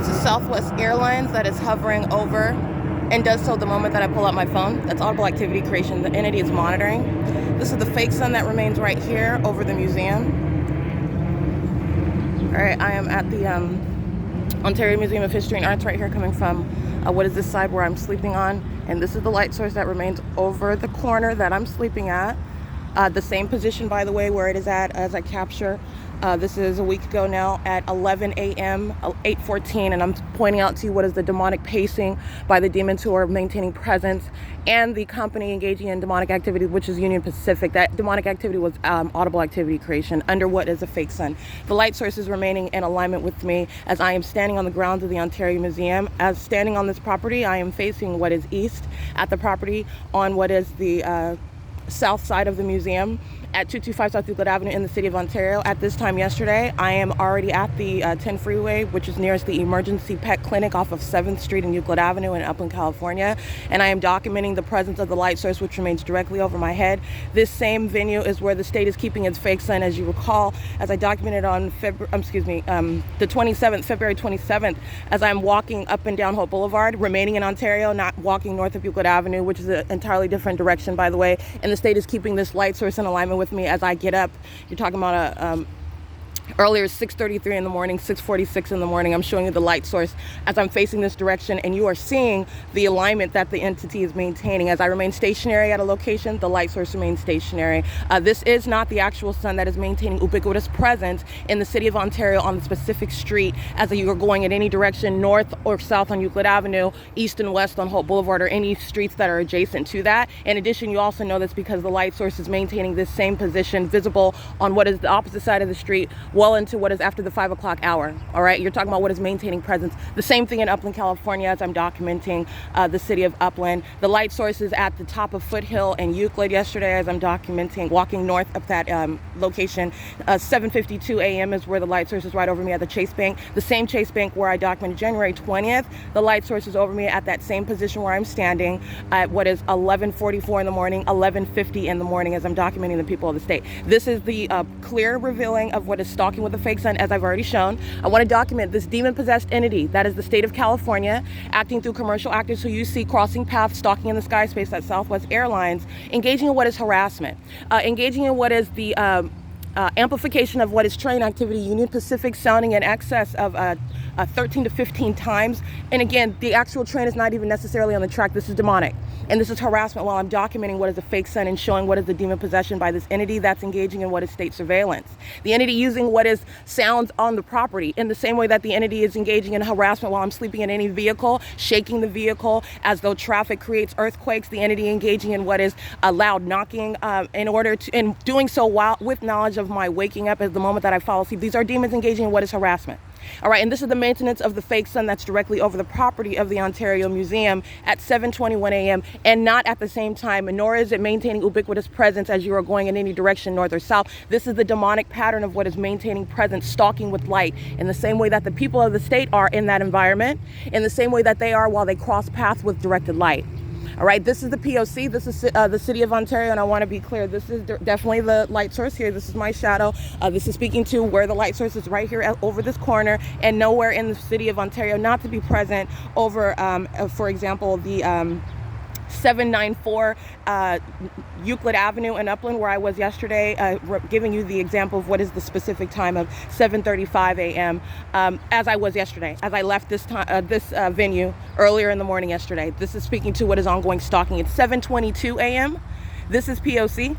This is Southwest Airlines that is hovering over and does so the moment that I pull out my phone. That's audible activity creation. The entity is monitoring. This is the fake sun that remains right here over the museum. All right, I am at the Ontario Museum of History and Arts right here, coming from what is this side where I'm sleeping on. And this is the light source that remains over the corner that I'm sleeping at. The same position, by the way, where it is at as I capture. This is a week ago now at 11 a.m., 8:14, and I'm pointing out to you what is the demonic pacing by the demons who are maintaining presence and the company engaging in demonic activity, which is Union Pacific. That demonic activity was audible activity creation under what is a fake sun. The light source is remaining in alignment with me as I am standing on the grounds of the Ontario Museum. As standing on this property, I am facing what is east at the property on what is the south side of the museum at 225 South Euclid Avenue in the city of Ontario. At this time yesterday, I am already at the 10 freeway, which is nearest the emergency pet clinic off of 7th Street and Euclid Avenue in Upland, California. And I am documenting the presence of the light source, which remains directly over my head. This same venue is where the state is keeping its fake sun, as you recall, as I documented on the 27th, February 27th, as I'm walking up and down Hope Boulevard, remaining in Ontario, not walking north of Euclid Avenue, which is an entirely different direction, by the way. And the state is keeping this light source in alignment with me as I get up. You're talking about earlier 6:33 in the morning, 6:46 in the morning. I'm showing you the light source as I'm facing this direction, and you are seeing the alignment that the entity is maintaining. As I remain stationary at a location, the light source remains stationary. This is not the actual sun that is maintaining ubiquitous presence in the city of Ontario on the specific street as you are going in any direction, north or south on Euclid Avenue, east and west on Hope Boulevard, or any streets that are adjacent to that. In addition, you also know this because the light source is maintaining this same position visible on what is the opposite side of the street, well into what is after the 5 o'clock hour. All right, you're talking about what is maintaining presence. The same thing in Upland, California, as I'm documenting the city of Upland. The light source is at the top of Foothill and Euclid yesterday, as I'm documenting walking north of that location. 7:52 a.m. is where the light source is right over me at the Chase Bank. The same Chase Bank where I documented January 20th. The light source is over me at that same position where I'm standing at what is 11:44 in the morning, 11:50 in the morning, as I'm documenting the people of the state. This is the clear revealing of what is stalking with a fake sun, as I've already shown. I want to document this demon-possessed entity that is the state of California, acting through commercial actors who you see crossing paths, stalking in the sky space at Southwest Airlines, engaging in what is harassment, engaging in what is the amplification of what is train activity, Union Pacific sounding in excess of 13 to 15 times. And again, the actual train is not even necessarily on the track. This is demonic. And this is harassment while I'm documenting what is a fake sun and showing what is the demon possession by this entity that's engaging in what is state surveillance. The entity using what is sounds on the property in the same way that the entity is engaging in harassment while I'm sleeping in any vehicle, shaking the vehicle as though traffic creates earthquakes. The entity engaging in what is a loud knocking in doing so while with knowledge of my waking up at the moment that I fall asleep. These are demons engaging in what is harassment. All right, and this is the maintenance of the fake sun that's directly over the property of the Ontario Museum at 7:21 a.m. and not at the same time, nor is it maintaining ubiquitous presence as you are going in any direction, north or south. This is the demonic pattern of what is maintaining presence, stalking with light, in the same way that the people of the state are in that environment, in the same way that they are while they cross paths with directed light. All right, this is the P.O.C. This is the city of Ontario, and I want to be clear. This is definitely the light source here. This is my shadow. This is speaking to where the light source is right here over this corner, and nowhere in the city of Ontario not to be present over, for example, the 794 Euclid Avenue in Upland, where I was yesterday, giving you the example of what is the specific time of 7:35 a.m. As I was yesterday, as I left this venue earlier in the morning yesterday. This is speaking to what is ongoing stalking. It's 7:22 a.m. This is P.O.C.